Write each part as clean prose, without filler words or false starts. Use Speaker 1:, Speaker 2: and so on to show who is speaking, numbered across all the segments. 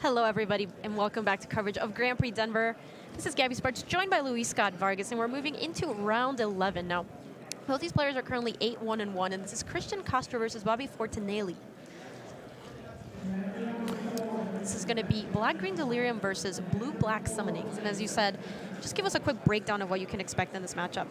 Speaker 1: Hello, everybody, and welcome back to coverage of Grand Prix Denver. This is Gabby Sparks, joined by Luis Scott Vargas, and we're moving into round 11 now. Both these players are currently 8-1-1, and this is Christian Castro versus Bobby Fortinelli. This is going to be Black-Green Delirium versus Blue-Black Summonings. And as you said, just give us a quick breakdown of what you can expect in this matchup.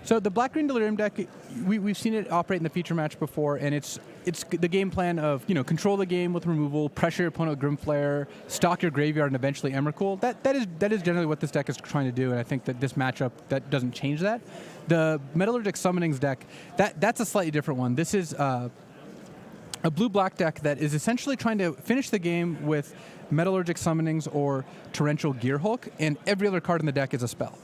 Speaker 2: So the Black-Green Delirium deck, we've seen it operate in the feature match before, and it's the game plan of, control the game with removal, pressure your opponent with Grimflare, stock your graveyard, and eventually Emrakul. That is generally what this deck is trying to do, and I think that this matchup, that doesn't change that. The Metallurgic Summonings deck, that's a slightly different one. This is a blue-black deck that is essentially trying to finish the game with Metallurgic Summonings or Torrential Gearhulk, and every other card in the deck is a spell.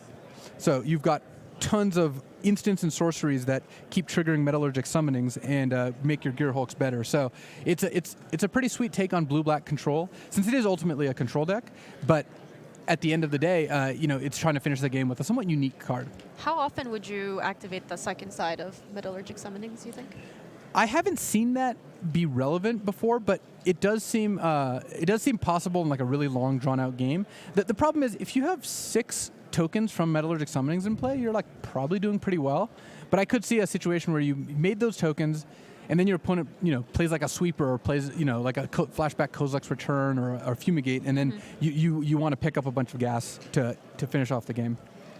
Speaker 2: So you've got tons of instants and sorceries that keep triggering Metallurgic Summonings and make your Gearhulks better. So it's a pretty sweet take on blue-black control, since it is ultimately a control deck, but at the end of the day, it's trying to finish the game with a somewhat unique card.
Speaker 1: How often would you activate the second side of Metallurgic Summonings, you think?
Speaker 2: I haven't seen that be relevant before, but it does seem possible in like a really long, drawn-out game. The problem is, if you have 6 tokens from Metallurgic Summonings in play, you're like probably doing pretty well. But I could see a situation where you made those tokens, and then your opponent, plays like a sweeper or plays, like a flashback Kozilek's Return or Fumigate, and then you want to pick up a bunch of gas to finish off the game.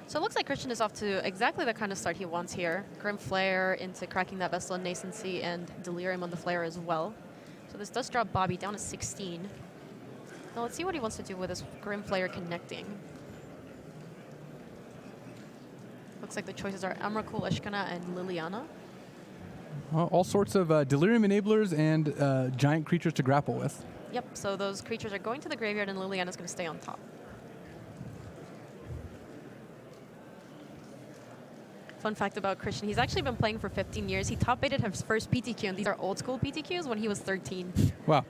Speaker 1: So it looks like Christian is off to exactly the kind of start he wants here. Grimflare into cracking that Vessel of Nascency and Delirium on the Flare as well. So this does drop Bobby down to 16. Now let's see what he wants to do with this Grimflare connecting. Looks like the choices are Emrakul, Ishkana, and Liliana.
Speaker 2: All sorts of Delirium enablers and giant creatures to grapple with.
Speaker 1: Yep, so those creatures are going to the graveyard, and Liliana's going to stay on top. Fun fact about Christian, he's actually been playing for 15 years. He top-baited his first PTQ, and these are old-school PTQs, when he was 13.
Speaker 2: Wow.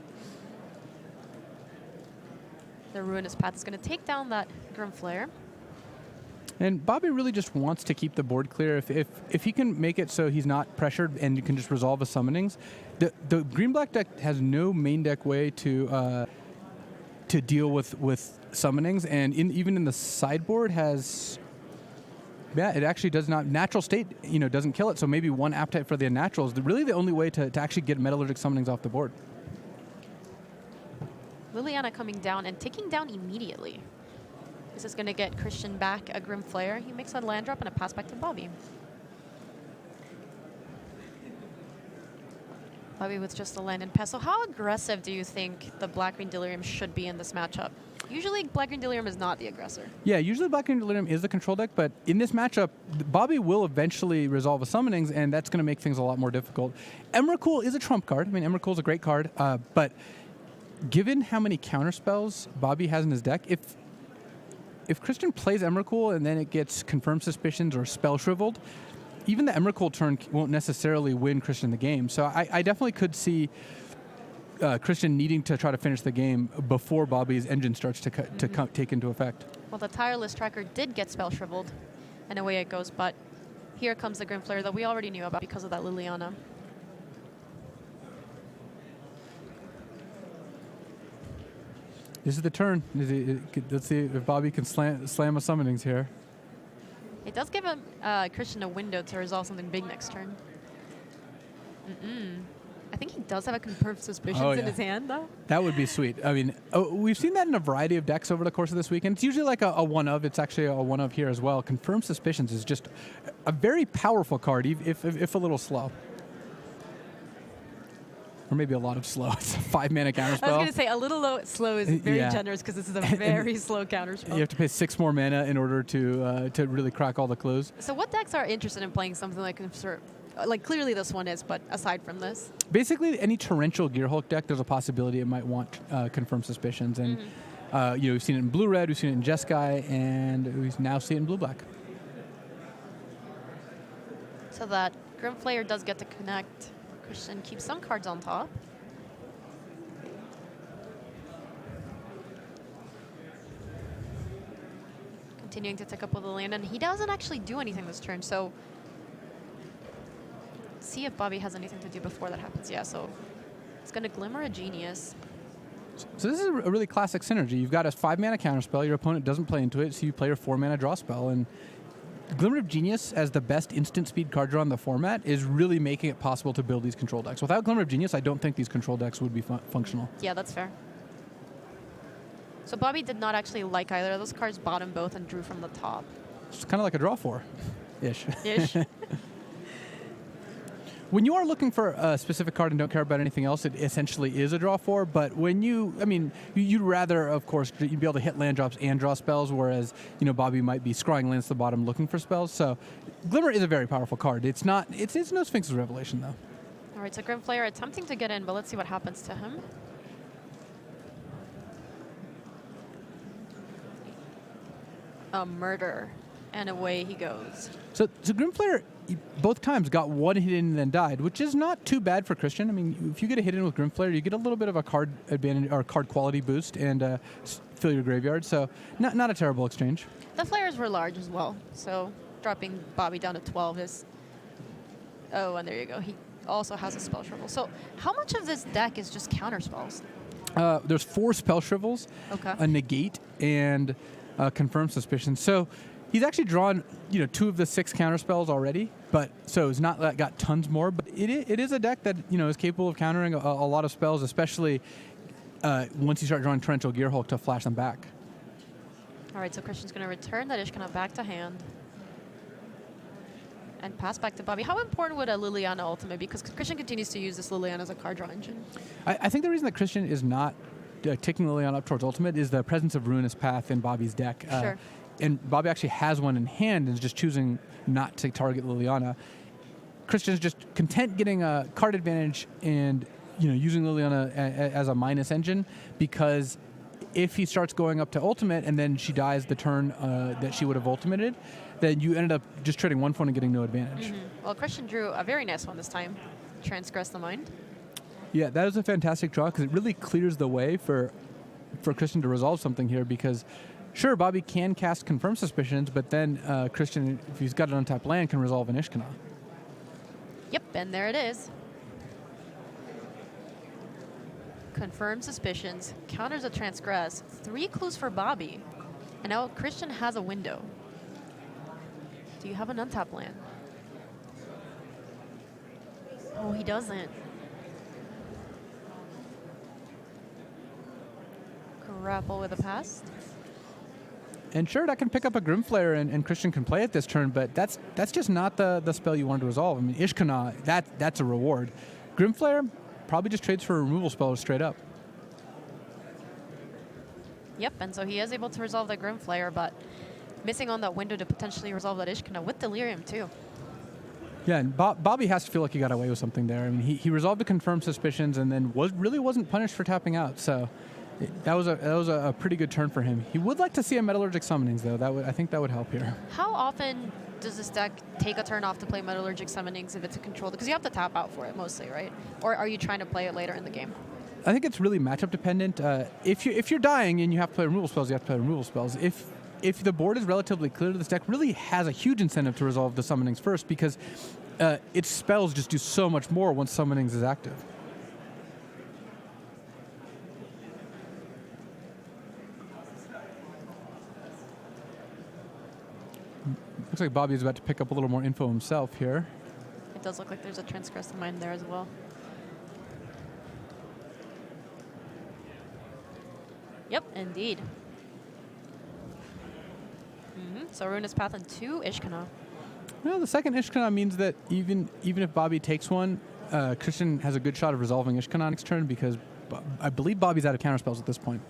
Speaker 1: The Ruinous Path is going to take down that Grimflare.
Speaker 2: And Bobby really just wants to keep the board clear. If he can make it so he's not pressured and you can just resolve his summonings, the green-black deck has no main deck way to deal with summonings, and even in the sideboard has... Yeah, it actually does not. Natural State, doesn't kill it, so maybe one Appetite for the Unnatural is really the only way to actually get Metallurgic Summonings off the board.
Speaker 1: Liliana coming down and taking down immediately. This is going to get Christian back a Grimflare. He makes a land drop and a pass back to Bobby. Bobby with just the land and pass. So how aggressive do you think the Black-Green Delirium should be in this matchup? Usually Black-Green Delirium is not the aggressor. Yeah,
Speaker 2: usually Black-Green Delirium is the control deck, but in this matchup, Bobby will eventually resolve his summonings, and that's going to make things a lot more difficult. Emrakul is a trump card. I mean, Emrakul is a great card, but given how many counterspells Bobby has in his deck, if Christian plays Emrakul and then it gets Confirmed Suspicions or Spell Shriveled, even the Emrakul turn won't necessarily win Christian the game. So I definitely could see Christian needing to try to finish the game before Bobby's engine starts to take into effect.
Speaker 1: Well, the Tireless Tracker did get Spell Shriveled, and away it goes, but here comes the Grimflare that we already knew about because of that Liliana.
Speaker 2: This is the turn. Let's see if Bobby can slam a summonings here.
Speaker 1: It does give him, Christian a window to resolve something big next turn. I think he does have a Confirmed Suspicions in his hand, though.
Speaker 2: That would be sweet. I mean, we've seen that in a variety of decks over the course of this weekend. It's usually like a one-of. It's actually a one-of here as well. Confirmed Suspicions is just a very powerful card, if a little slow. Or maybe a lot of slow. It's a 5-mana counterspell.
Speaker 1: I was going to say, a little slow is very generous because this is a very slow counterspell.
Speaker 2: You have to pay 6 more mana in order to really crack all the clues.
Speaker 1: So what decks are interested in playing something like clearly this one is, but aside from this?
Speaker 2: Basically, any Torrential Gearhulk deck, there's a possibility it might want Confirmed Suspicions. And we've seen it in Blue-Red, we've seen it in Jeskai, and we now see it in Blue-Black.
Speaker 1: So that Grimflare does get to connect. Christian keeps some cards on top. Continuing to tick up with the land, and he doesn't actually do anything this turn, so see if Bobby has anything to do before that happens. Yeah, so it's going to Glimmer a Genius.
Speaker 2: So this is a really classic synergy. You've got a 5-mana counterspell. Your opponent doesn't play into it, so you play your 4-mana draw spell. And Glimmer of Genius, as the best instant speed card draw in the format, is really making it possible to build these control decks. Without Glimmer of Genius, I don't think these control decks would be functional.
Speaker 1: Yeah, that's fair. So Bobby did not actually like either of those cards, bought them both, and drew from the top.
Speaker 2: It's kind of like a draw 4-ish.
Speaker 1: Ish.
Speaker 2: When you are looking for a specific card and don't care about anything else, it essentially is a draw 4. But when you'd rather, of course, you'd be able to hit land drops and draw spells, whereas, Bobby might be scrying lands to the bottom looking for spells. So Glimmer is a very powerful card. It's no Sphinx's Revelation, though.
Speaker 1: All right, so Grim Flayer attempting to get in, but let's see what happens to him. A murder, and away he goes.
Speaker 2: So Grimflayer both times got one hit in and then died, which is not too bad for Christian. I mean, if you get a hit in with Grimflayer, you get a little bit of a card advantage or card quality boost and fill your graveyard. So not a terrible exchange.
Speaker 1: The flares were large as well, so dropping Bobby down to 12 is... Oh, and there you go. He also has a spell shrivel. So how much of this deck is just counter spells?
Speaker 2: There's 4 spell shrivels,
Speaker 1: Okay.
Speaker 2: a negate, and confirmed suspicion. So he's actually drawn 2 of the 6 counter spells already, but so it's not got tons more. But it is a deck that is capable of countering a lot of spells, especially once you start drawing Torrential Gearhulk to flash them back.
Speaker 1: All right, so Christian's going to return that Ishkana back to hand and pass back to Bobby. How important would a Liliana ultimate be? Because Christian continues to use this Liliana as a card draw engine.
Speaker 2: I think the reason that Christian is not ticking Liliana up towards ultimate is the presence of Ruinous Path in Bobby's deck.
Speaker 1: Sure.
Speaker 2: And Bobby actually has one in hand and is just choosing not to target Liliana. Christian's just content getting a card advantage and using Liliana as a minus engine, because if he starts going up to ultimate and then she dies the turn that she would have ultimated, then you ended up just trading 1 point and getting no advantage.
Speaker 1: Mm-hmm. Well, Christian drew a very nice one this time. Transgress the Mind.
Speaker 2: Yeah, that is a fantastic draw because it really clears the way for Christian to resolve something here, because sure, Bobby can cast Confirmed Suspicions, but then Christian, if he's got an untapped land, can resolve an Ishkana.
Speaker 1: Yep, and there it is. Confirmed Suspicions, counters a Transgress, 3 clues for Bobby, and now Christian has a window. Do you have an untapped land? Oh, he doesn't. Grapple with a pass.
Speaker 2: And sure, that can pick up a Grimflayer and Christian can play it this turn, but that's just not the spell you wanted to resolve. I mean, Ishkana, that's a reward. Grimflayer probably just trades for a removal spell straight up.
Speaker 1: Yep, and so he is able to resolve the Grimflayer, but missing on that window to potentially resolve that Ishkana with Delirium too.
Speaker 2: Yeah, and Bobby has to feel like he got away with something there. I mean, he resolved the Confirmed Suspicions and then really wasn't punished for tapping out. So that was a pretty good turn for him. He would like to see a Metallurgic Summonings, though. I think that would help here.
Speaker 1: How often does this deck take a turn off to play Metallurgic Summonings if it's a control? Because you have to tap out for it mostly, right? Or are you trying to play it later in the game?
Speaker 2: I think it's really matchup dependent. If you're dying and you have to play removal spells, you have to play removal spells. If the board is relatively clear, this deck really has a huge incentive to resolve the Summonings first, because its spells just do so much more once Summonings is active. Looks like Bobby is about to pick up a little more info himself here.
Speaker 1: It does look like there's a Transgress the Mind there as well. Yep, indeed. So Ruinous Path and 2 Ishkana.
Speaker 2: Well, the second Ishkana means that even if Bobby takes one, Christian has a good shot of resolving Ishkana next turn, because I believe Bobby's out of counterspells at this point.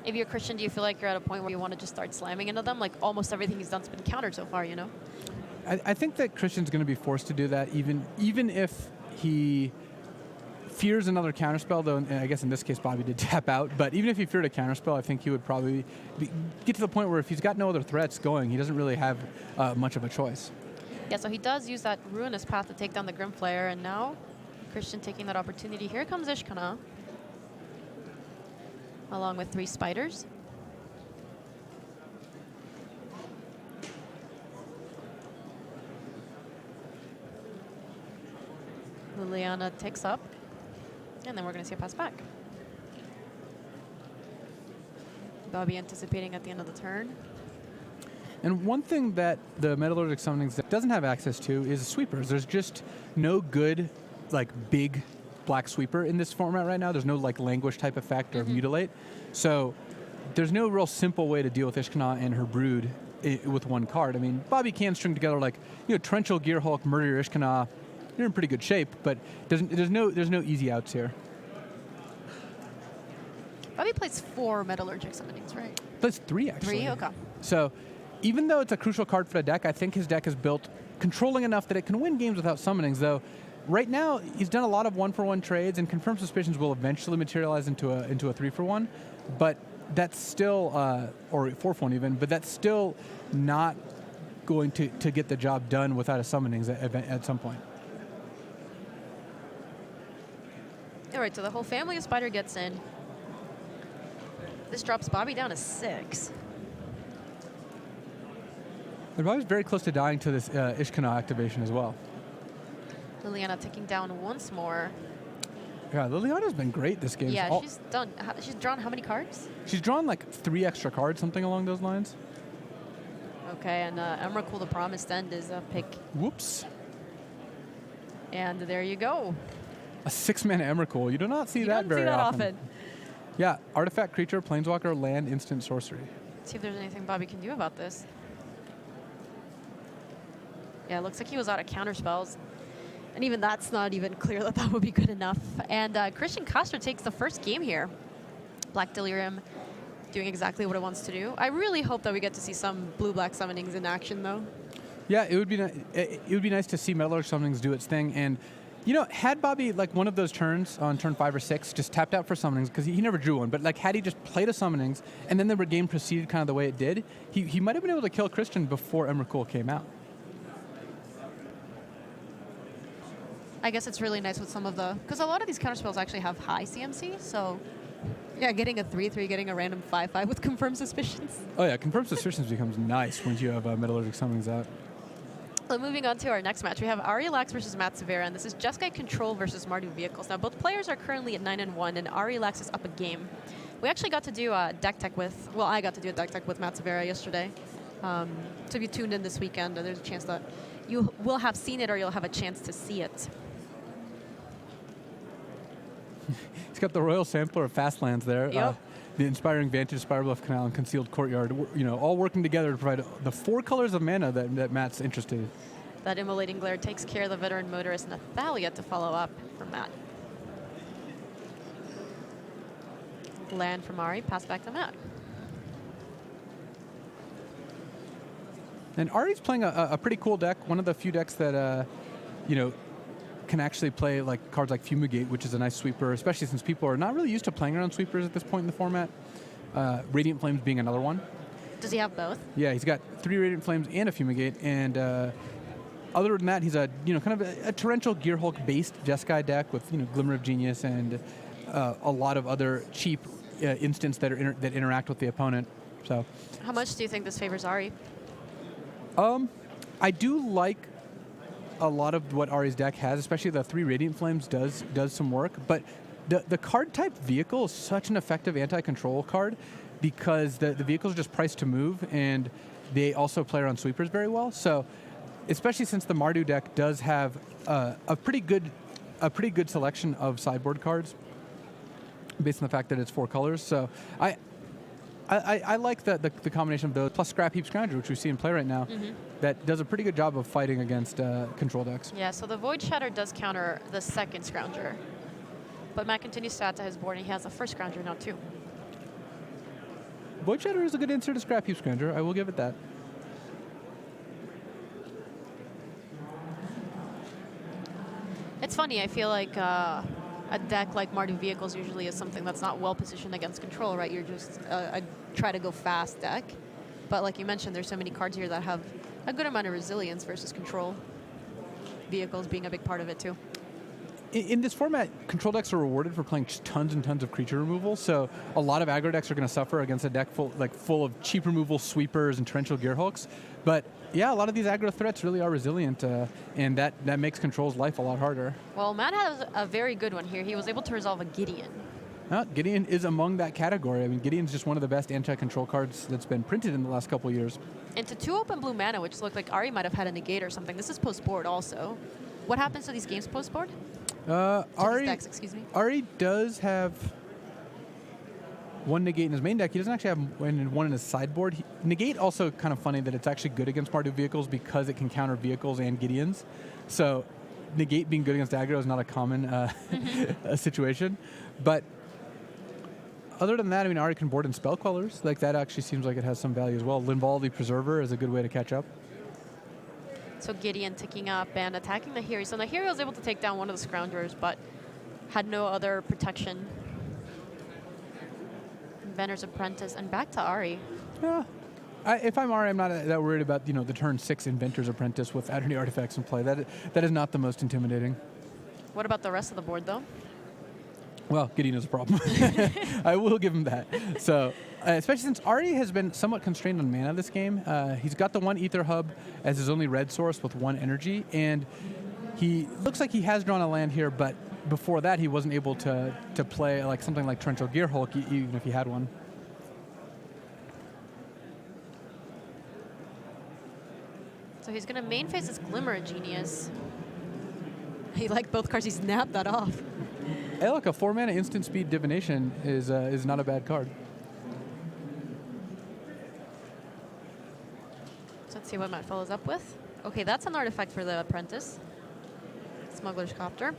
Speaker 1: If you're Christian, do you feel like you're at a point where you want to just start slamming into them? Like almost everything he's done's been countered so far,
Speaker 2: I think that Christian's going to be forced to do that, even if he fears another counterspell, though. And I guess in this case Bobby did tap out, but even if he feared a counterspell, I think he would probably get to the point where if he's got no other threats going, he doesn't really have much of a choice.
Speaker 1: Yeah, so he does use that Ruinous Path to take down the Grimflayer, and now Christian taking that opportunity. Here comes Ishkana, along with 3 spiders. Liliana takes up. And then we're going to see a pass back. Bobby anticipating at the end of the turn.
Speaker 2: And one thing that the Metallurgic Summonings doesn't have access to is sweepers. There's just no good, like, big black sweeper in this format right now. There's no, like, languish type effect or mutilate. So there's no real simple way to deal with Ishkana and her brood with one card. I mean, Bobby can string together, like, Torrential Gearhulk, Murder Your Ishkana. You're in pretty good shape, but there's no easy outs here.
Speaker 1: Bobby plays 4 Metallurgic Summonings, right?
Speaker 2: Plays 3, actually.
Speaker 1: 3? Okay.
Speaker 2: So even though it's a crucial card for the deck, I think his deck is built controlling enough that it can win games without summonings, though. Right now, he's done a lot of 1-for-1 trades, and Confirmed Suspicions will eventually materialize into a 3-for-1, but that's still, or 4-for-1 even, but that's still not going to get the job done without a summonings at some point.
Speaker 1: All right, so the whole family of Spider gets in. This drops Bobby down to 6.
Speaker 2: And Bobby's very close to dying to this Ishkana activation as well.
Speaker 1: Liliana ticking down once more.
Speaker 2: Yeah, Liliana's been great this game.
Speaker 1: Yeah, she's drawn how many cards?
Speaker 2: She's drawn like 3 extra cards, something along those lines.
Speaker 1: Okay, and Emrakul, the Promised End, is a pick.
Speaker 2: Whoops.
Speaker 1: And there you go.
Speaker 2: A 6-mana Emrakul. You do not see that very often. Yeah, artifact, creature, planeswalker, land, instant, sorcery.
Speaker 1: Let's see if there's anything Bobby can do about this. Yeah, it looks like he was out of counter spells. And even that's not even clear that that would be good enough. And Christian Castro takes the first game here. Black Delirium doing exactly what it wants to do. I really hope that we get to see some blue-black summonings in action, though.
Speaker 2: Yeah, it would be nice to see Metallurgic Summonings do its thing. And had Bobby like one of those turns on turn 5 or 6 just tapped out for summonings, because he never drew one, but like had he just played a summonings and then the game proceeded kind of the way it did, he might have been able to kill Christian before Emrakul came out.
Speaker 1: I guess it's really nice with some of the, because a lot of these counterspells actually have high CMC, so yeah, getting a 3/3, getting a random 5/5 with Confirmed Suspicions.
Speaker 2: Oh yeah, Confirmed Suspicions becomes nice once you have Metallurgic Summonings out.
Speaker 1: So moving on to our next match, we have Ari Lax versus Matt Severa, and this is Jeskai Control versus Mardu Vehicles. Now, both players are currently at 9-1, and Ari Lax is up a game. We actually got to do a deck tech with, well, I got to do a deck tech with Matt Severa yesterday. So if you tuned in this weekend, there's a chance that you will have seen it or you'll have a chance to see it.
Speaker 2: He's got the Royal Sampler of Fastlands there.
Speaker 1: Yep.
Speaker 2: The Inspiring Vantage, Spirebluff Canal, and Concealed Courtyard, all working together to provide the 4 colors of mana that Matt's interested in.
Speaker 1: That Immolating Glare takes care of the Veteran Motorist Nathalia to follow up for Matt. Land from Ari, pass back to Matt.
Speaker 2: And Ari's playing a pretty cool deck, one of the few decks that, can actually play like cards like Fumigate, which is a nice sweeper, especially since people are not really used to playing around sweepers at this point in the format. Radiant Flames being another one.
Speaker 1: Does he have both?
Speaker 2: Yeah, he's got 3 Radiant Flames and a Fumigate, and other than that, he's a kind of a Torrential Gearhulk based Jeskai deck with Glimmer of Genius and a lot of other cheap instants that interact with the opponent. So,
Speaker 1: how much do you think this favors Ari?
Speaker 2: I do like a lot of what Ari's deck has, especially the 3 Radiant Flames does some work, but the card type Vehicle is such an effective anti-control card because the vehicles are just priced to move, and they also play around sweepers very well. So, especially since the Mardu deck does have a pretty good selection of sideboard cards, based on the fact that it's 4 colors. So, I like the combination of those, plus Scrap Heap Scrounger, which we see in play right now, that does a pretty good job of fighting against control decks.
Speaker 1: Yeah, so the Void Shatter does counter the second Scrounger. But Matt continues to add to his board, and he has a first Scrounger now, too.
Speaker 2: Void Shatter is a good answer to Scrap Heap Scrounger. I will give it that.
Speaker 1: It's funny, I feel like a deck like Mardu Vehicles usually is something that's not well positioned against control, right? You're just a try to go fast deck. But like you mentioned, there's so many cards here that have a good amount of resilience versus control. Vehicles being a big part of it too.
Speaker 2: In this format, control decks are rewarded for playing just tons and tons of creature removal, so a lot of aggro decks are going to suffer against a deck full of cheap removal sweepers and torrential Gearhulks. But Yeah, a lot of these aggro threats really are resilient, and that makes Control's life a lot harder.
Speaker 1: Well, Matt has a very good one here. He was able to resolve a Gideon.
Speaker 2: Gideon is among that category. I mean, Gideon's just one of the best anti-control cards that's been printed in the last couple years.
Speaker 1: Into 2 open blue mana, which looked like Ari might have had a negate or something. This is post-board also. What happens to these games post-board?
Speaker 2: Ari,
Speaker 1: these decks, excuse me.
Speaker 2: Ari does have one negate in his main deck. He doesn't actually have one in his sideboard. Negate also kind of funny that it's actually good against Mardu vehicles because it can counter vehicles and Gideons. So negate being good against aggro is not a common situation. But other than that, I mean, Ari can board in spell callers. Like, that actually seems like it has some value as well. Linval, the Preserver, is a good way to catch up.
Speaker 1: So Gideon ticking up and attacking the Nahiri. So Nahiri was able to take down one of the Scroungers, but had no other protection. Inventor's Apprentice, and back to Ari.
Speaker 2: Yeah. If I'm Ari, I'm not that worried about, the turn 6 Inventor's Apprentice without any artifacts in play. That is not the most intimidating.
Speaker 1: What about the rest of the board, though?
Speaker 2: Well, Gideon is a problem. I will give him that. So, especially since Ari has been somewhat constrained on mana this game. He's got the one Ether Hub as his only red source with 1 energy, and he looks like he has drawn a land here, but before that he wasn't able to play like something like Torrential Gearhulk, even if he had one.
Speaker 1: So he's going to main phase his Glimmer Genius. He liked both cards. He snapped that off.
Speaker 2: Hey, look, a 4-mana instant speed divination is not a bad card.
Speaker 1: So let's see what Matt follows up with. Okay, that's an artifact for the Apprentice. Smuggler's Copter.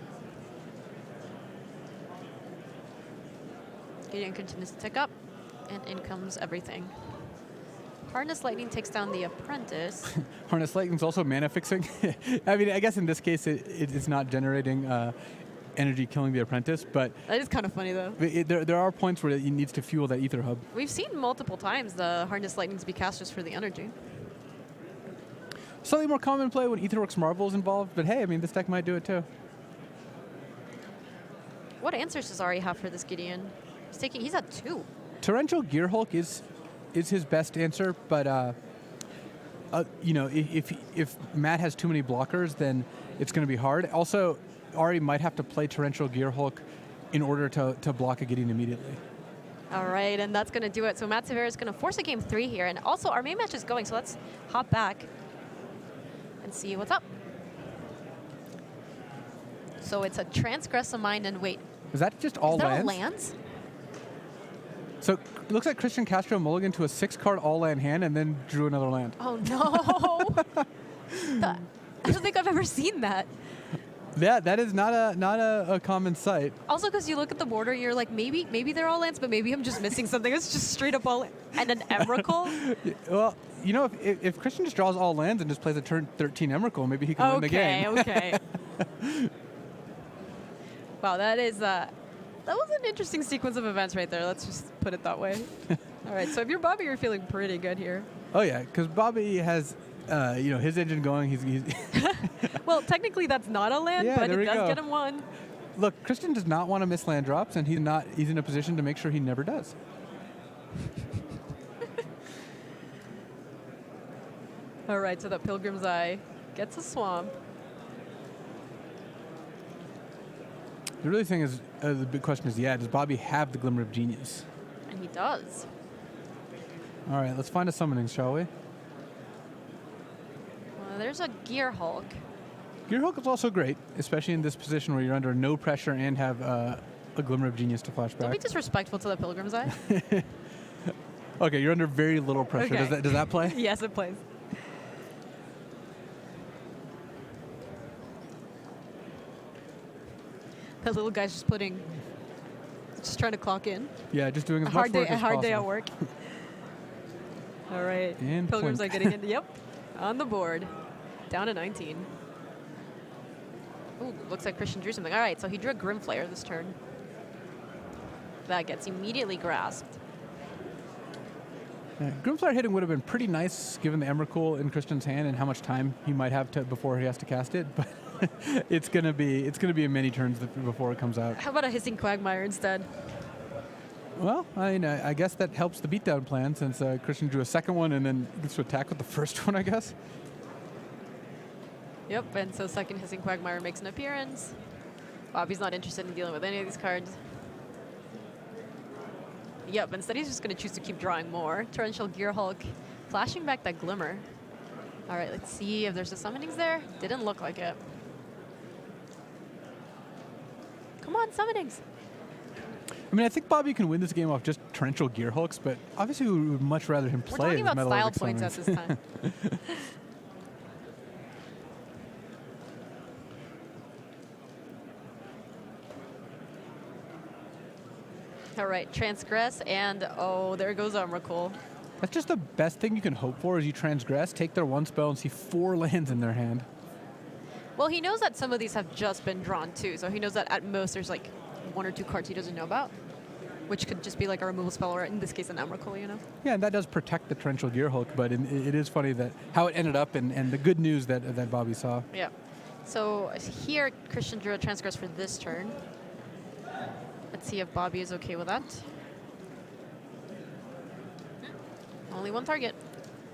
Speaker 1: Gideon continues to tick up, and in comes everything. Harness Lightning takes down the Apprentice.
Speaker 2: Harness Lightning's also mana fixing. I mean, I guess in this case it's not generating energy killing the Apprentice, but
Speaker 1: That is kind of funny, though.
Speaker 2: there are points where it needs to fuel that Ether Hub.
Speaker 1: We've seen multiple times the Harness Lightnings be cast just for the energy.
Speaker 2: Slightly more common play when Aetherworks Marvel is involved, but hey, I mean, this deck might do it too.
Speaker 1: What answers does Ari have for this Gideon? He's at 2.
Speaker 2: Torrential Gearhulk is his best answer, but if Matt has too many blockers, then it's going to be hard. Also, Ari might have to play Torrential Gearhulk in order to block a Gideon immediately.
Speaker 1: All right, and that's going to do it. So Matt Severa is going to force a game 3 here, and also our main match is going, so let's hop back and see what's up. So it's a Transgress a Mind, and wait.
Speaker 2: Is that just all lands?
Speaker 1: All lands?
Speaker 2: So it looks like Christian Castro mulliganed to a 6-card all-land hand and then drew another land.
Speaker 1: Oh, no. I don't think I've ever seen that.
Speaker 2: Yeah, that is not a common sight.
Speaker 1: Also, because you look at the border, you're like, maybe they're all lands, but maybe I'm just missing something. It's just straight up all and an Emrakul.
Speaker 2: Well, if Christian just draws all lands and just plays a turn 13 Emrakul, maybe he can win the game.
Speaker 1: Okay. Wow, that was an interesting sequence of events right there. Let's just put it that way. All right, so if you're Bobby, you're feeling pretty good here.
Speaker 2: Oh yeah, because Bobby has his engine going. He's
Speaker 1: Well, technically that's not a land, but it does get him 1.
Speaker 2: Look, Christian does not want to miss land drops, and he's in a position to make sure he never does.
Speaker 1: All right, so that Pilgrim's Eye gets a swamp.
Speaker 2: The really thing is, the big question is, does Bobby have the Glimmer of Genius?
Speaker 1: And he does.
Speaker 2: All right, let's find a summoning, shall we?
Speaker 1: Well, there's a Gearhulk.
Speaker 2: Gearhulk is also great, especially in this position where you're under no pressure and have a Glimmer of Genius to flash
Speaker 1: Don't be
Speaker 2: back.
Speaker 1: disrespectful to the Pilgrim's Eye.
Speaker 2: Okay, you're under very little pressure.
Speaker 1: Okay.
Speaker 2: Does that play?
Speaker 1: Yes, it plays. That little guy's just trying to clock in.
Speaker 2: Yeah, just doing as
Speaker 1: A
Speaker 2: much
Speaker 1: hard
Speaker 2: work
Speaker 1: day,
Speaker 2: as
Speaker 1: a hard day at
Speaker 2: possible.
Speaker 1: work. All right,
Speaker 2: And
Speaker 1: Pilgrims
Speaker 2: point.
Speaker 1: are getting in. Yep, on the board, down to 19. Ooh, looks like Christian drew something. All right, so he drew a Grimflayer this turn. That gets immediately grasped.
Speaker 2: Yeah, Grimflayer hitting would have been pretty nice given the Emrakul in Christian's hand and how much time he might have before he has to cast it, but it's gonna be a many turns before it comes out.
Speaker 1: How about a Hissing Quagmire instead?
Speaker 2: Well, I mean, I guess that helps the beatdown plan since Christian drew a second one and then gets to attack with the first one, I guess.
Speaker 1: Yep, and so second Hissing Quagmire makes an appearance. Bobby's not interested in dealing with any of these cards. Yep, instead he's just going to choose to keep drawing more. Torrential Gearhulk, flashing back that Glimmer. All right, let's see if there's a summonings there. Didn't look like it. Come on, summonings.
Speaker 2: I mean, I think Bobby can win this game off just Torrential Gearhulks, but obviously we would much rather him
Speaker 1: We're
Speaker 2: play
Speaker 1: talking
Speaker 2: his
Speaker 1: about style
Speaker 2: Metallurgic
Speaker 1: points at
Speaker 2: summons.
Speaker 1: this time. All right, transgress, and oh, there goes Umrakul.
Speaker 2: That's just the best thing you can hope for is you transgress, take their one spell, and see 4 lands in their hand.
Speaker 1: Well, he knows that some of these have just been drawn too, so he knows that at most there's like 1 or 2 cards he doesn't know about, which could just be like a removal spell, or in this case, an Emrakul, you know?
Speaker 2: Yeah, and that does protect the Torrential Gearhulk, but it is funny that how it ended up and the good news that Bobby saw.
Speaker 1: Yeah. So here, Christian drew a transgress for this turn. Let's see if Bobby is okay with that. Only 1 target.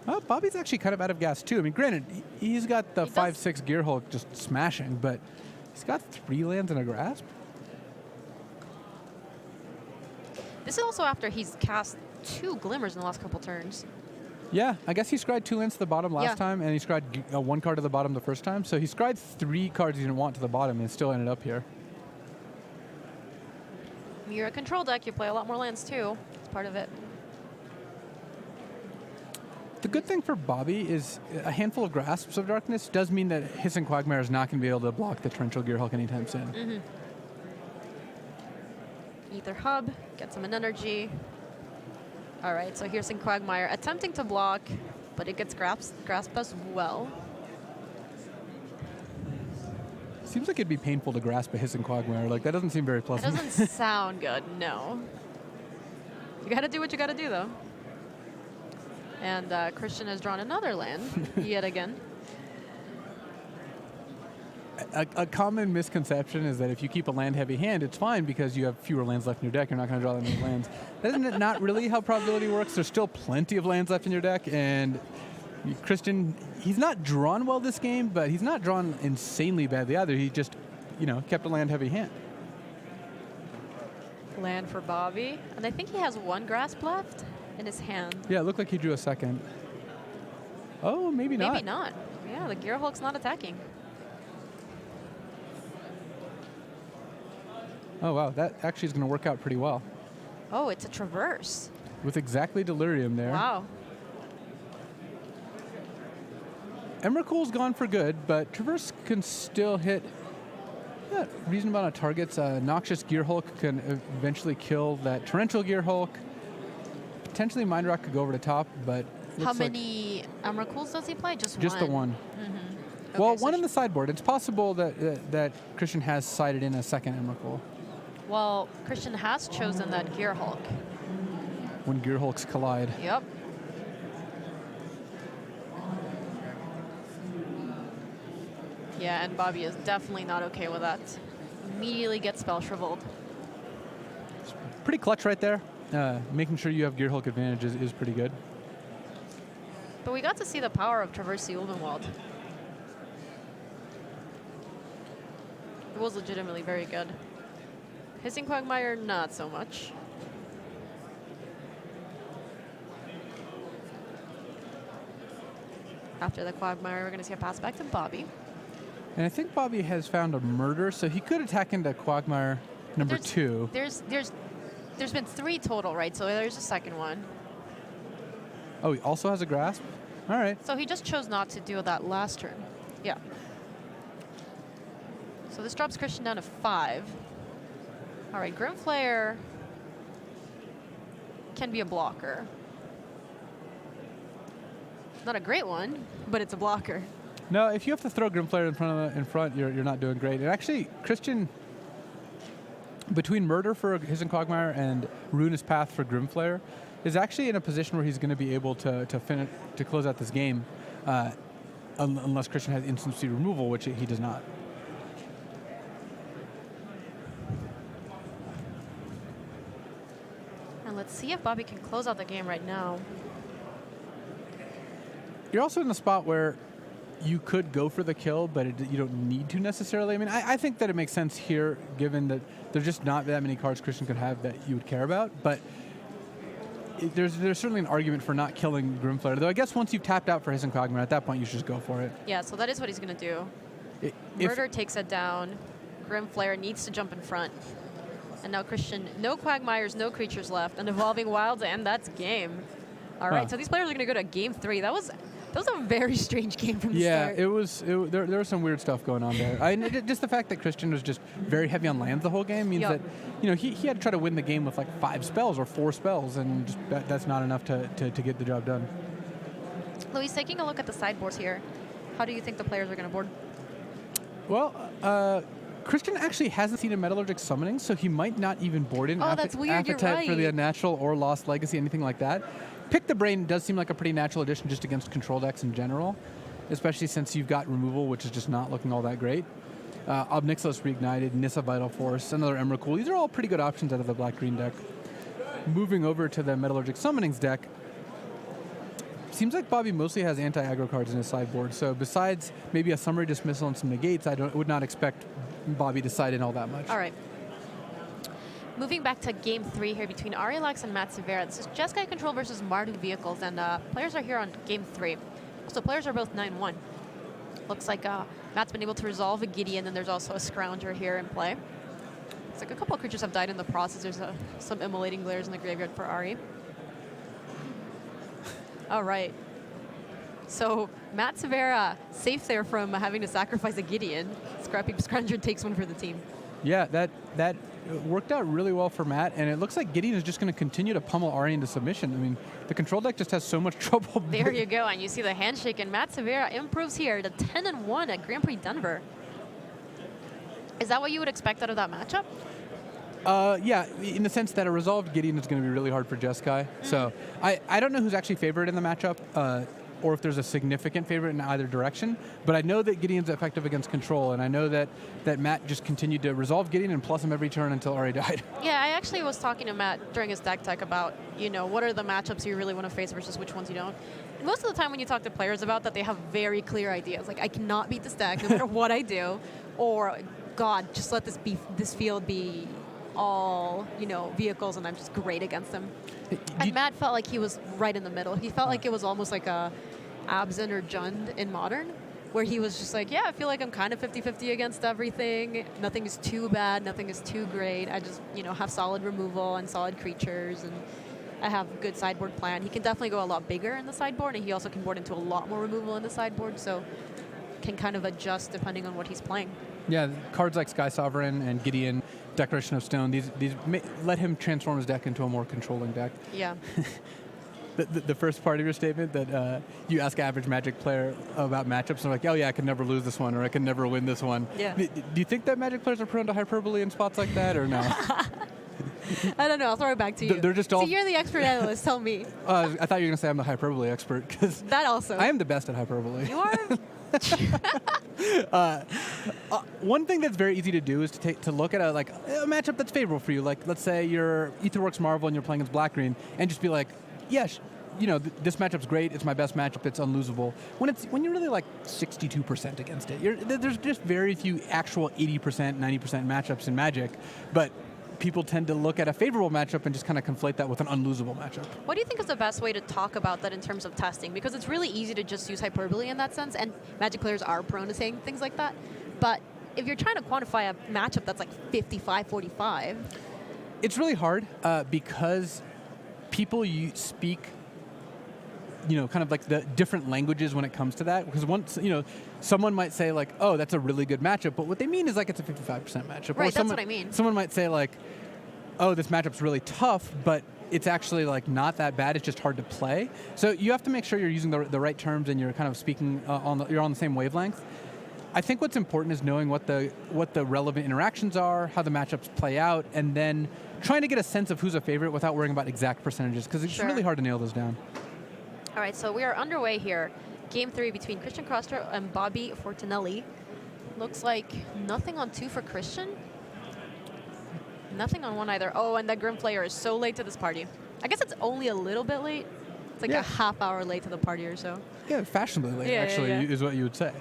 Speaker 2: Well, Bobby's actually kind of out of gas too. I mean, granted, he's got the
Speaker 1: He
Speaker 2: 5/6 Gearhulk just smashing, but he's got 3 lands and a grasp.
Speaker 1: This is also after he's cast 2 Glimmers in the last couple turns.
Speaker 2: Yeah, I guess he scryed 2 lands to the bottom last
Speaker 1: Yeah.
Speaker 2: time, and he scryed 1 card to the bottom the first time. So he scryed 3 cards he didn't want to the bottom and still ended up here.
Speaker 1: You're a control deck, you play a lot more lands too. It's part of it.
Speaker 2: The good thing for Bobby is a handful of Grasps of Darkness does mean that Hissing Quagmire is not going to be able to block the Torrential Gearhulk anytime soon.
Speaker 1: Ether Hub, get some energy. All right, so here's in Quagmire attempting to block, but it gets grasp as well.
Speaker 2: Seems like it'd be painful to grasp a Hissing Quagmire. Like, that doesn't seem very
Speaker 1: It
Speaker 2: pleasant.
Speaker 1: doesn't sound good, no. You gotta do what you gotta do, though. And Christian has drawn another land, yet again.
Speaker 2: A common misconception is that if you keep a land-heavy hand, it's fine because you have fewer lands left in your deck. You're not going to draw that many lands. Isn't not really how probability works? There's still plenty of lands left in your deck, and Christian, he's not drawn well this game, but he's not drawn insanely badly either. He just, kept a land-heavy hand.
Speaker 1: Land for Bobby. And I think he has 1 grasp left in his hand.
Speaker 2: Yeah, it looked like he drew a second. Oh, maybe not.
Speaker 1: Maybe not. Yeah, the Gearhulk's not attacking.
Speaker 2: Oh, wow. That actually is going to work out pretty well.
Speaker 1: Oh, it's a traverse.
Speaker 2: With exactly Delirium there.
Speaker 1: Wow.
Speaker 2: Emrakul's gone for good, but Traverse can still hit a reasonable amount of targets. Noxious Gearhulk can eventually kill that Torrential Gearhulk. Potentially Mind Rock could go over the top, but
Speaker 1: How many Emrakuls does he play? Just
Speaker 2: the one.
Speaker 1: Okay,
Speaker 2: Well,
Speaker 1: so
Speaker 2: one in the sideboard. It's possible that Christian has sided in a second Emrakul.
Speaker 1: Well, Christian has chosen that Gearhulk.
Speaker 2: When Gearhulks collide.
Speaker 1: Yep. Yeah, and Bobby is definitely not okay with that. Immediately gets spell shriveled.
Speaker 2: Pretty clutch right there. Making sure you have Gearhulk advantage is pretty good.
Speaker 1: But we got to see the power of Traverse the Ulvenwald. It was legitimately very good. Hissing Quagmire, not so much. After the Quagmire, we're going to see a pass back to Bobby.
Speaker 2: And I think Bobby has found a murder, so he could attack into Quagmire number 2.
Speaker 1: There's been 3 total, right? So there's a second one.
Speaker 2: Oh, he also has a grasp? All right.
Speaker 1: So he just chose not to do that last turn. Yeah. So this drops Christian down to 5. All right, Grimflayer can be a blocker. Not a great one, but it's a blocker.
Speaker 2: No, if you have to throw Grimflayer in front, you're not doing great. And actually, Christian, between Murder for Hissing Quagmire and Ruinous Path for Grimflayer, is actually in a position where he's going to be able to close out this game, unless Christian has instant speed removal, which he does not.
Speaker 1: And let's see if Bobby can close out the game right now.
Speaker 2: You're also in the spot where you could go for the kill, but you don't need to necessarily. I mean, I think that it makes sense here, given that there's just not that many cards Christian could have that you would care about. But there's certainly an argument for not killing Grimflayer. Though I guess once you've tapped out for Hiss and Quagmire, at that point you should just go for it.
Speaker 1: Yeah, so that is what he's going to do. Murder takes it down. Grimflayer needs to jump in front. And now Christian, no Quagmires, no creatures left. And Evolving Wilds, and that's game. All right, so these players are going to go to game 3. That was a very strange game from the start.
Speaker 2: Yeah, there was some weird stuff going on there. Just the fact that Christian was just very heavy on lands the whole game means that he had to try to win the game with like 5 spells or 4 spells, and just that's not enough to get the job done.
Speaker 1: Luis, taking a look at the sideboards here, how do you think the players are going to board?
Speaker 2: Well, Christian actually hasn't seen a Metallurgic summoning, so he might not even board in
Speaker 1: that's weird, you're
Speaker 2: Appetite
Speaker 1: right.
Speaker 2: for the Unnatural or Lost Legacy, anything like that. Pick the Brain does seem like a pretty natural addition just against control decks in general, especially since you've got removal, which is just not looking all that great. Ob Nixilis Reignited, Nissa Vital Force, another Emrakul. These are all pretty good options out of the black-green deck. Moving over to the Metallurgic Summonings deck, seems like Bobby mostly has anti-aggro cards in his sideboard, so besides maybe a Summary Dismissal and some negates, I would not expect Bobby to side in all that much.
Speaker 1: All right. Moving back to game 3 here between Arielax and Matt Severa. This is Jeskai Control versus Marduk Vehicles, and players are here on game 3. So players are both 9-1. Looks like Matt's been able to resolve a Gideon, and there's also a Scrounger here in play. It's like a couple of creatures have died in the process. There's some Immolating Glares in the graveyard for Ari. All right. So Matt Severa safe there from having to sacrifice a Gideon. Scrappy Scrounger takes one for the team.
Speaker 2: Yeah, that worked out really well for Matt, and it looks like Gideon is just going to continue to pummel Ari into submission. I mean, the control deck just has so much trouble.
Speaker 1: There you go, and you see the handshake, and Matt Severa improves here to 10-1 at Grand Prix Denver. Is that what you would expect out of that matchup?
Speaker 2: Yeah, in the sense that a resolved Gideon is going to be really hard for Jeskai. So I don't know who's actually favored in the matchup, or if there's a significant favorite in either direction, but I know that Gideon's effective against control, and I know that Matt just continued to resolve Gideon and plus him every turn until Ari died.
Speaker 1: Yeah, I actually was talking to Matt during his deck tech about, what are the matchups you really want to face versus which ones you don't. And most of the time when you talk to players about that, they have very clear ideas. Like, I cannot beat this deck no matter what I do, or, God, just let this field be all, vehicles, and I'm just great against them. And Matt felt like he was right in the middle. He felt like it was almost like a Abzin or Jund in Modern, where he was just like, yeah, I feel like I'm kind of 50-50 against everything. Nothing is too bad. Nothing is too great. I just, have solid removal and solid creatures, and I have a good sideboard plan. He can definitely go a lot bigger in the sideboard, and he also can board into a lot more removal in the sideboard, so can kind of adjust depending on what he's playing.
Speaker 2: Yeah, cards like Sky Sovereign and Gideon, Declaration of Stone, these let him transform his deck into a more controlling deck.
Speaker 1: Yeah.
Speaker 2: The first part of your statement that you ask average Magic player about matchups, and they're like, oh yeah, I can never lose this one, or I can never win this one.
Speaker 1: Yeah.
Speaker 2: Do you think that Magic players are prone to hyperbole in spots like that, or no?
Speaker 1: I don't know. I'll throw it back to you.
Speaker 2: They're just all.
Speaker 1: So you're the expert analyst. Tell me.
Speaker 2: I thought you were going to say I'm the hyperbole expert, because
Speaker 1: that also.
Speaker 2: I am the best at hyperbole.
Speaker 1: You are.
Speaker 2: One thing that's very easy to do is to look at a matchup that's favorable for you. Like, let's say you're Aetherworks Marvel and you're playing against black-green, and just be like, yes, this matchup's great. It's my best matchup. It's unlosable. When you're really like 62% against it, there's just very few actual 80%, 90% matchups in Magic, but people tend to look at a favorable matchup and just kind of conflate that with an unlosable matchup.
Speaker 1: What do you think is the best way to talk about that in terms of testing? Because it's really easy to just use hyperbole in that sense, and Magic players are prone to saying things like that. But if you're trying to quantify a matchup that's like 55-45...
Speaker 2: It's really hard because people speak, kind of like the different languages when it comes to that. Because once, someone might say like, oh, that's a really good matchup, but what they mean is like it's a 55% matchup.
Speaker 1: Right,
Speaker 2: or
Speaker 1: that's what I mean.
Speaker 2: Someone might say like, oh, this matchup's really tough, but it's actually like not that bad. It's just hard to play. So you have to make sure you're using the right terms and you're kind of speaking you're on the same wavelength. I think what's important is knowing what the relevant interactions are, how the matchups play out, and then trying to get a sense of who's a favorite without worrying about exact percentages, because it's really hard to nail those down.
Speaker 1: All right, so we are underway here. Game 3 between Christian Crostro and Bobby Fortinelli. Looks like nothing on 2 for Christian. Nothing on 1 either. Oh, and that Grimflayer is so late to this party. I guess it's only a little bit late. It's like
Speaker 2: Yeah.
Speaker 1: a half hour late to the party or so.
Speaker 2: Yeah, fashionably late,
Speaker 1: Yeah,
Speaker 2: actually,
Speaker 1: yeah.
Speaker 2: is what you would say.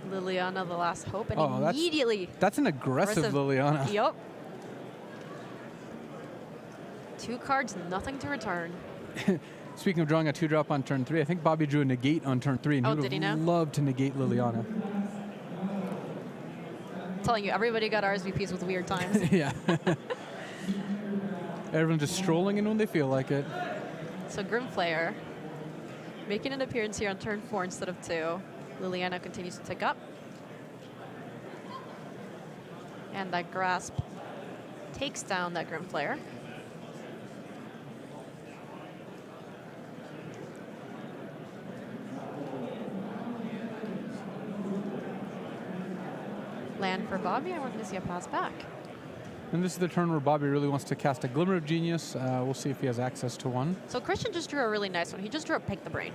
Speaker 1: Liliana, the last hope, and
Speaker 2: Oh,
Speaker 1: immediately.
Speaker 2: That's an aggressive Liliana.
Speaker 1: Yup. 2 cards, nothing to return.
Speaker 2: Speaking of drawing a 2-drop on turn 3, I think Bobby drew a negate on turn 3, and
Speaker 1: Oh,
Speaker 2: he would
Speaker 1: did he
Speaker 2: have
Speaker 1: now?
Speaker 2: loved to negate Liliana.
Speaker 1: I'm telling you, everybody got RSVPs with weird times.
Speaker 2: Yeah. Everyone's just strolling in when they feel like it.
Speaker 1: So Grimflayer making an appearance here on turn 4 instead of 2. Liliana continues to tick up. And that Grasp takes down that Grimflayer. Land for Bobby. I wanted to see a pass back.
Speaker 2: And this is the turn where Bobby really wants to cast a Glimmer of Genius. We'll see if he has access to one.
Speaker 1: So Christian just drew a really nice one. He just drew a Pick the Brain.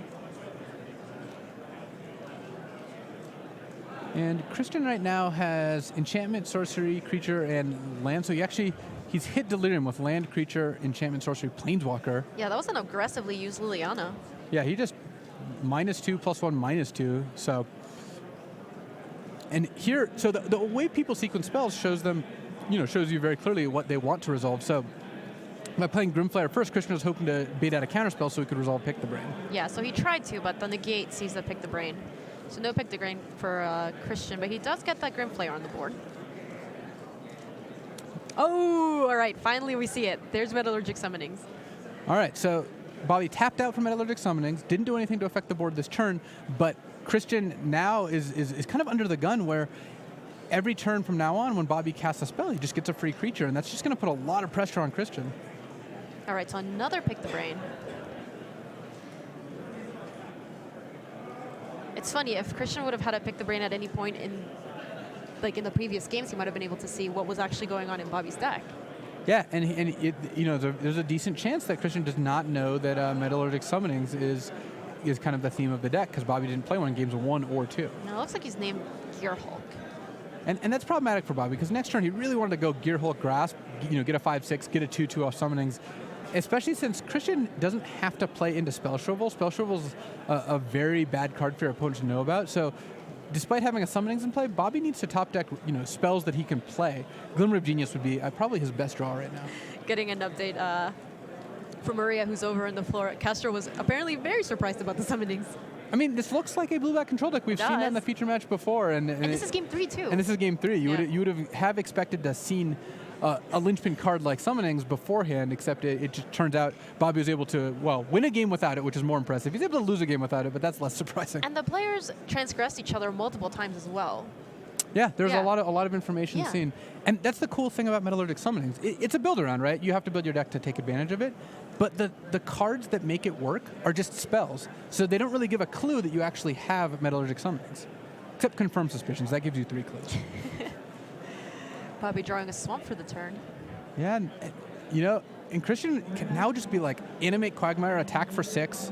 Speaker 2: And Christian right now has enchantment, sorcery, creature, and land. So he's hit Delirium with land, creature, enchantment, sorcery, planeswalker.
Speaker 1: Yeah, that was an aggressively used Liliana.
Speaker 2: Yeah, he just -2, +1, -2. So, and here, so the way people sequence spells shows you very clearly what they want to resolve. So by playing Grimflayer first, Christian was hoping to bait out a counterspell so he could resolve Pick the Brain.
Speaker 1: Yeah, so he tried to, but the negate sees the Pick the Brain. So no Pick the Brain for Christian, but he does get that Grimflayer on the board. Oh, all right, finally we see it. There's Metallurgic Summonings.
Speaker 2: All right, so Bobby tapped out from Metallurgic Summonings, didn't do anything to affect the board this turn, but Christian now is kind of under the gun where every turn from now on when Bobby casts a spell, he just gets a free creature, and that's just going to put a lot of pressure on Christian.
Speaker 1: All right, so another Pick the Brain. It's funny, if Christian would have had to Pick the Brain at any point in the previous games, he might have been able to see what was actually going on in Bobby's deck.
Speaker 2: Yeah, there's a decent chance that Christian does not know that Metallurgic Summonings is kind of the theme of the deck, because Bobby didn't play one in games 1 or 2.
Speaker 1: Now it looks like he's named Gearhulk.
Speaker 2: And that's problematic for Bobby, because next turn he really wanted to go Gearhulk Grasp, get a 5/6, get a 2/2 off Summonings, especially since Christian doesn't have to play into Spell Shrivel. Spell Shrivel's a very bad card for your opponent to know about. So despite having a Summonings in play, Bobby needs to top deck spells that he can play. Glimmer of Genius would be probably his best draw right now.
Speaker 1: Getting an update from Maria, who's over in the floor. Castro was apparently very surprised about the Summonings.
Speaker 2: I mean, this looks like a blue-black control deck. We've seen that in the feature match before. And
Speaker 1: this is game 3, too.
Speaker 2: And this is game 3.
Speaker 1: Yeah.
Speaker 2: You would have expected to have seen a linchpin card like Summonings beforehand, except it just turns out Bobby was able to, win a game without it, which is more impressive. He's able to lose a game without it, but that's less surprising.
Speaker 1: And the players transgressed each other multiple times as well.
Speaker 2: Yeah, there's a lot of information
Speaker 1: Yeah.
Speaker 2: seen. And that's the cool thing about Metallurgic Summonings. It's a build-around, right? You have to build your deck to take advantage of it. But the cards that make it work are just spells. So they don't really give a clue that you actually have Metallurgic Summonings. Except Confirm Suspicions. That gives you 3 clues.
Speaker 1: Bobby drawing a Swamp for the turn.
Speaker 2: Yeah, and Christian can now just be like, animate Quagmire, attack for 6,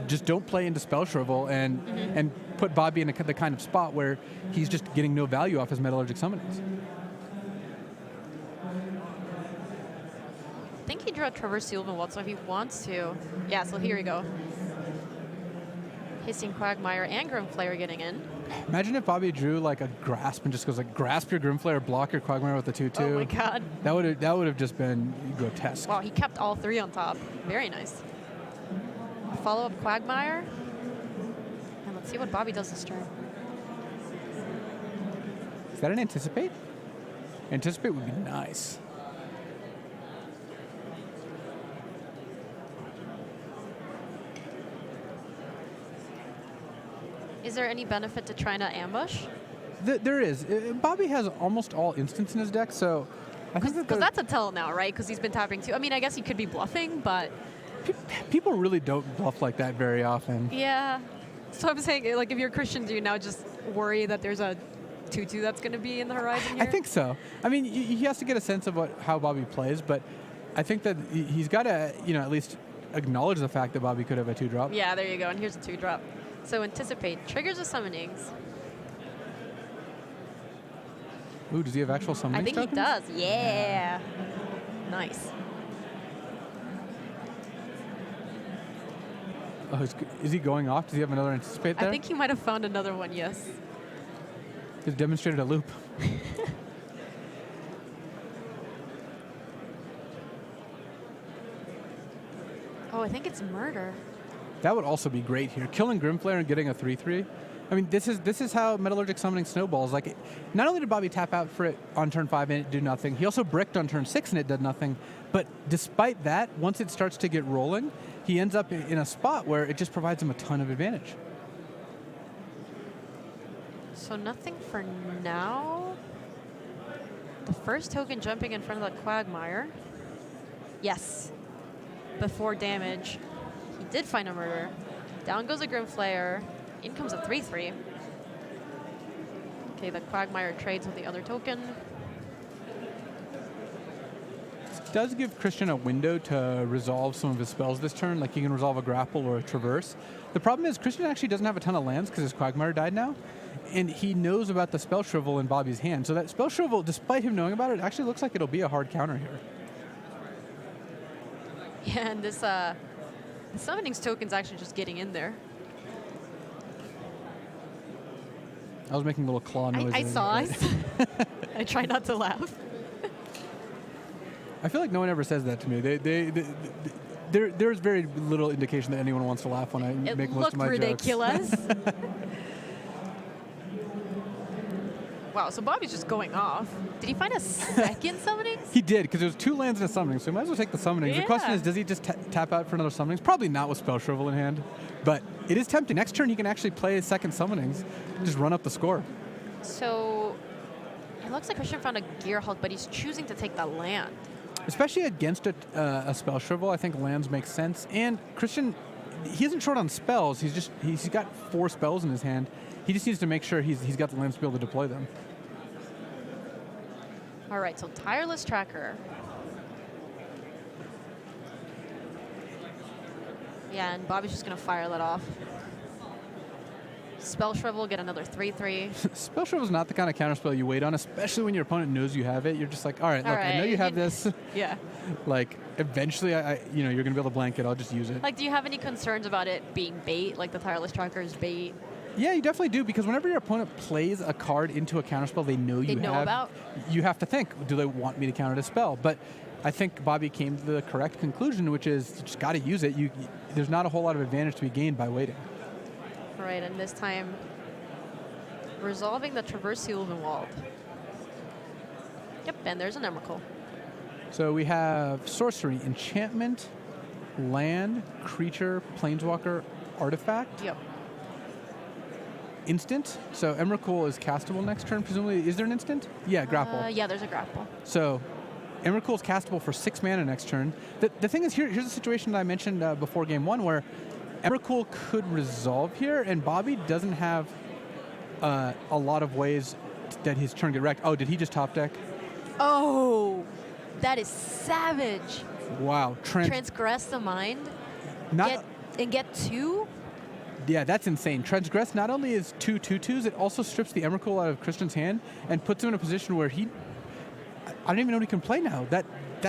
Speaker 2: just don't play into Spell Shrivel, and put Bobby in the kind of spot where he's just getting no value off his Metallurgic Summonings.
Speaker 1: I think he drew a Traverse Sylvan, so if he wants to. Yeah, so here we go. Hissing Quagmire and Grimflayer getting in.
Speaker 2: Imagine if Bobby drew like a Grasp and just goes like, grasp your Grimflayer, block your Quagmire with a 2/2.
Speaker 1: Oh my god.
Speaker 2: That would have just been grotesque.
Speaker 1: Wow, he kept all 3 on top. Very nice. Follow up Quagmire. And let's see what Bobby does this turn.
Speaker 2: Is that an Anticipate? Anticipate would be nice.
Speaker 1: Is there any benefit to trying to ambush?
Speaker 2: There is. Bobby has almost all instants in his deck, so I think
Speaker 1: Because that's a tell now, right? Because he's been tapping too. I mean, I guess he could be bluffing, but
Speaker 2: people really don't bluff like that very often.
Speaker 1: yeah. So I'm saying, like, if you're Christian, do you now just worry that there's a 2/2 that's going to be in the horizon here?
Speaker 2: I think so. I mean, he has to get a sense of how Bobby plays, but I think that he's got to, at least acknowledge the fact that Bobby could have a 2-drop.
Speaker 1: Yeah, there you go. And here's a 2-drop. So Anticipate triggers the Summonings.
Speaker 2: Ooh, does he have actual summoning
Speaker 1: I think he
Speaker 2: tokens?
Speaker 1: does. Yeah. Nice.
Speaker 2: Oh, is he going off? Does he have another anticipate there?
Speaker 1: I think he might have found another one, yes.
Speaker 2: He's demonstrated a loop.
Speaker 1: Oh, I think it's murder.
Speaker 2: That would also be great here. Killing Grimflare and getting a 3-3. I mean, this is how Metallurgic summoning snowballs. Like, not only did Bobby tap out for it on turn 5 and it did nothing, he also bricked on turn 6 and it did nothing. But despite that, once it starts to get rolling, he ends up in a spot where it just provides him a ton of advantage.
Speaker 1: So nothing for now. The first token jumping in front of the Quagmire. Yes. Before damage, he did find a murder. Down goes a Grimflayer. In comes a 3-3. Okay, the Quagmire trades with the other token.
Speaker 2: This does give Christian a window to resolve some of his spells this turn, like he can resolve a grapple or a traverse. The problem is Christian actually doesn't have a ton of lands because his Quagmire died now, and he knows about the Spell Shrivel in Bobby's hand. So that Spell Shrivel, despite him knowing about it, actually looks like it'll be a hard counter here.
Speaker 1: Yeah, and this the Summoning's token's actually just getting in there.
Speaker 2: I was making little claw noises.
Speaker 1: I saw. I try not to laugh.
Speaker 2: I feel like no one ever says that to me. There's very little indication that anyone wants to laugh when I make most of my
Speaker 1: ridiculous.
Speaker 2: jokes.
Speaker 1: Wow, so Bobby's just going off. Did he find a second summoning?
Speaker 2: He did, because there was 2 lands and a summoning, so he might as well take the summonings.
Speaker 1: Yeah.
Speaker 2: The question is, does he just tap out for another summonings? Probably not with Spell Shrivel in hand, but it is tempting. Next turn, he can actually play his second summonings, just run up the score.
Speaker 1: So it looks like Christian found a Gearhulk, but he's choosing to take the land.
Speaker 2: Especially against a Spell Shrivel, I think lands make sense. And Christian, he isn't short on spells. He's got 4 spells in his hand. He just needs to make sure he's got the lands to be able to deploy them.
Speaker 1: All right, so Tireless Tracker. Yeah, and Bobby's just going to fire that off. Spell Shrivel, get another 3-3.
Speaker 2: Spell Shrivel is not the kind of counterspell you wait on, especially when your opponent knows you have it. You're just like, all right, look, I know you have this.
Speaker 1: Yeah.
Speaker 2: Like, eventually, you're going to be able to blank it. I'll just use it.
Speaker 1: Like, do you have any concerns about it being bait, like the Tireless Tracker is bait?
Speaker 2: Yeah, you definitely do, because whenever your opponent plays a card into a counterspell they know you have,
Speaker 1: about.
Speaker 2: You have to think, do they want me to counter the spell? But I think Bobby came to the correct conclusion, which is you just got to use it. There's not a whole lot of advantage to be gained by waiting.
Speaker 1: Right, and this time, resolving the Traverse Ulvenwald. Yep, and there's an Emrakul.
Speaker 2: So we have sorcery, enchantment, land, creature, planeswalker, artifact.
Speaker 1: Yep.
Speaker 2: Instant. So Emrakul is castable next turn, presumably. Is there an instant? Yeah, grapple.
Speaker 1: Yeah, there's a grapple.
Speaker 2: So Emrakul is castable for 6 mana next turn. The thing is, here's the situation that I mentioned before game 1, where Emrakul could resolve here, and Bobby doesn't have a lot of ways that his turn get wrecked. Oh, did he just top deck?
Speaker 1: Oh, that is savage.
Speaker 2: Wow.
Speaker 1: Transgress the mind. Get 2?
Speaker 2: Yeah, that's insane. Transgress not only is 2 2/2s, it also strips the Emrakul out of Christian's hand and puts him in a position where I don't even know what he can play now. That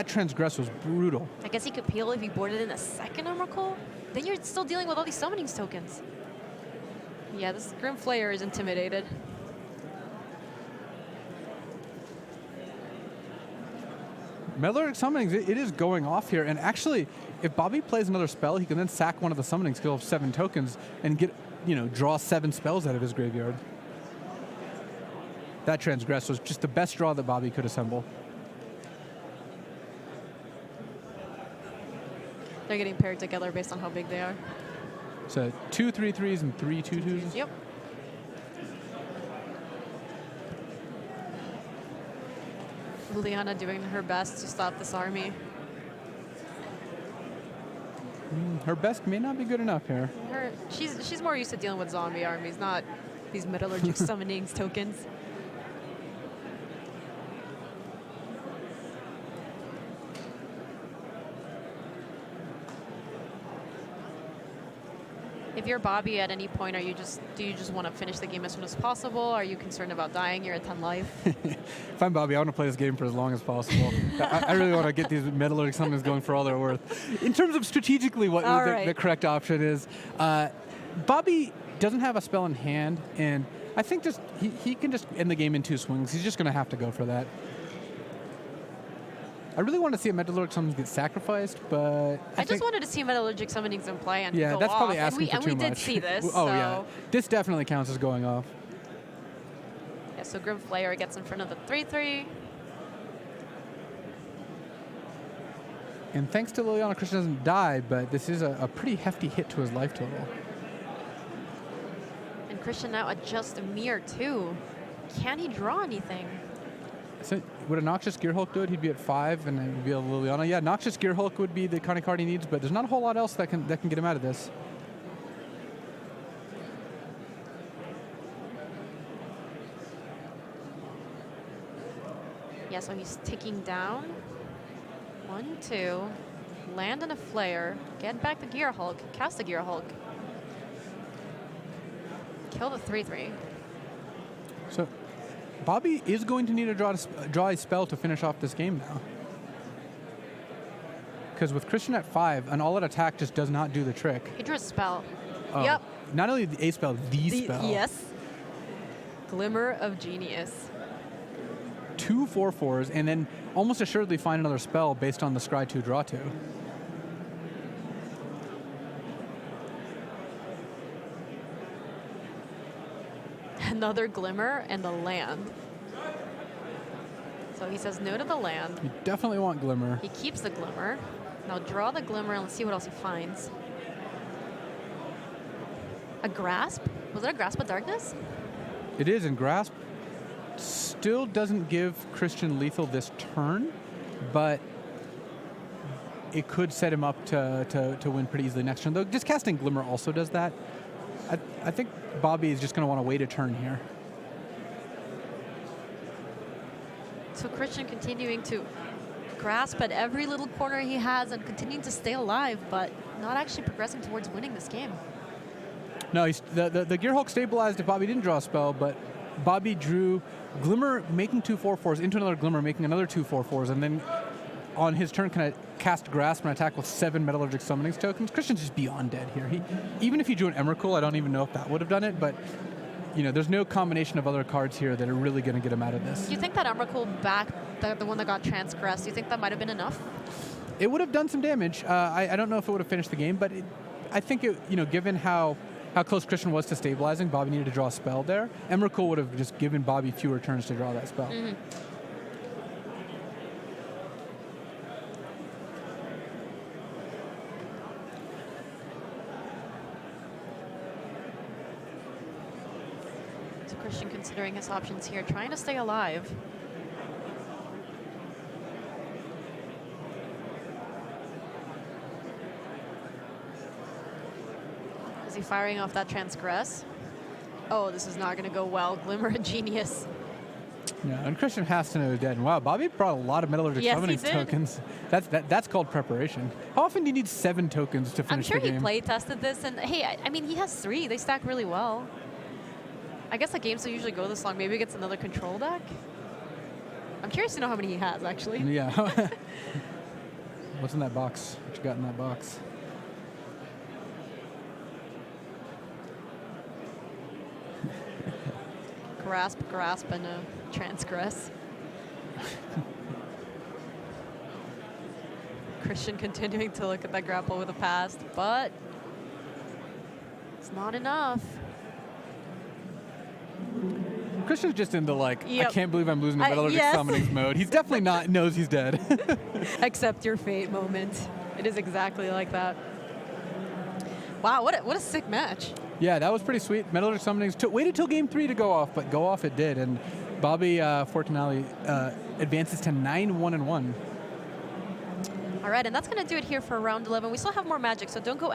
Speaker 2: Transgress was brutal.
Speaker 1: I guess he could peel if he boarded in a second Emrakul. Then you're still dealing with all these summonings tokens. Yeah, this Grimflayer is intimidated.
Speaker 2: Metallurgic summonings, it is going off here. And actually, if Bobby plays another spell, he can then sack one of the summonings, he'll have 7 tokens, and draw 7 spells out of his graveyard. That Transgress was just the best draw that Bobby could assemble.
Speaker 1: They're getting paired together based on how big they are.
Speaker 2: So 2 3/3s and 3 2/2s.
Speaker 1: Yep. Liana doing her best to stop this army.
Speaker 2: Her best may not be good enough here.
Speaker 1: She's more used to dealing with zombie armies, not these Metallurgic summonings tokens. If you're Bobby at any point, do you just want to finish the game as soon as possible? Are you concerned about dying? You're at 10 life.
Speaker 2: If I'm Bobby, I want to play this game for as long as possible. I really want to get these Metallurgic summons going for all they're worth. In terms of strategically what the correct option is, Bobby doesn't have a spell in hand, and I think just he can just end the game in 2 swings. He's just going to have to go for that. I really want to see a Metallurgic summons get sacrificed, but
Speaker 1: I just wanted to see Metallurgic summonings in play and
Speaker 2: yeah,
Speaker 1: go
Speaker 2: that's
Speaker 1: off.
Speaker 2: probably asking for too much.
Speaker 1: And we did see this.
Speaker 2: Oh yeah, this definitely counts as going off.
Speaker 1: Yeah, so Grim Flayer gets in front of the 3/3.
Speaker 2: And thanks to Liliana, Christian doesn't die, but this is a pretty hefty hit to his life total.
Speaker 1: And Christian now at just a mere 2. Can he draw anything?
Speaker 2: So would a Noxious Gearhulk do it? He'd be at 5, and it would be a Liliana. Yeah, Noxious Gearhulk would be the kind of card he needs, but there's not a whole lot else that can get him out of this.
Speaker 1: Yeah, so he's ticking down. 1, 2. Land on a Flare. Get back the Gearhulk. Cast the Gearhulk. Kill the 3/3.
Speaker 2: So Bobby is going to need to draw a spell to finish off this game now. Because with Christian at 5, an all-out attack just does not do the trick.
Speaker 1: He drew a spell.
Speaker 2: Oh,
Speaker 1: Yep.
Speaker 2: Not only a spell, the spell.
Speaker 1: Yes. Glimmer of Genius.
Speaker 2: 2 4/4s, and then almost assuredly find another spell based on the Scry 2 draw 2.
Speaker 1: Another Glimmer and the land. So he says no to the land.
Speaker 2: You definitely want Glimmer.
Speaker 1: He keeps the Glimmer. Now draw the Glimmer and let's see what else he finds. A Grasp? Was it a Grasp of Darkness?
Speaker 2: It is, and Grasp still doesn't give Christian lethal this turn, but it could set him up to win pretty easily next turn. Though just casting Glimmer also does that. I think Bobby is just going to want to wait a turn here.
Speaker 1: So Christian continuing to grasp at every little corner he has and continuing to stay alive, but not actually progressing towards winning this game.
Speaker 2: No, the Gearhulk stabilized if Bobby didn't draw a spell, but Bobby drew Glimmer, making 2 4/4s into another Glimmer, making another 2 4/4s, and then on his turn can cast Grasp and attack with 7 Metallurgic Summonings tokens. Christian's just beyond dead here. Even if he drew an Emrakul, I don't even know if that would have done it, but you know, there's no combination of other cards here that are really going to get him out of this.
Speaker 1: Do you think that Emrakul back, the one that got transgressed, do you think that might have been enough?
Speaker 2: It would have done some damage. I don't know if it would have finished the game, but I think given how close Christian was to stabilizing, Bobby needed to draw a spell there. Emrakul would have just given Bobby fewer turns to draw that spell.
Speaker 1: Mm-hmm. So Christian considering his options here, trying to stay alive. Is he firing off that transgress? Oh, this is not going to go well. Glimmer of Genius.
Speaker 2: Yeah, and Christian has to know he's dead. And wow, Bobby brought a lot of Metallurgic Summoning tokens. That's called preparation. How often do you need 7 tokens to finish the game?
Speaker 1: I'm sure he play tested this, and hey, I mean, he has 3. They stack really well. I guess the games don't usually go this long. Maybe he gets another control deck. I'm curious to know how many he has, actually.
Speaker 2: Yeah. What's in that box? What you got in that box?
Speaker 1: Grasp, and a transgress. Christian continuing to look at that grapple with a past, but it's not enough.
Speaker 2: Christian's just in the I can't believe I'm losing the Metallurgic
Speaker 1: yes.
Speaker 2: Summonings mode. He's definitely knows he's dead.
Speaker 1: Accept your fate moment. It is exactly like that. Wow, what a sick match.
Speaker 2: Yeah, that was pretty sweet. Metallurgic Summonings waited till game 3 to go off, but go off it did. And Bobby Fortunali advances to 9-1-1.
Speaker 1: All right, and that's going to do it here for round 11. We still have more Magic, so don't go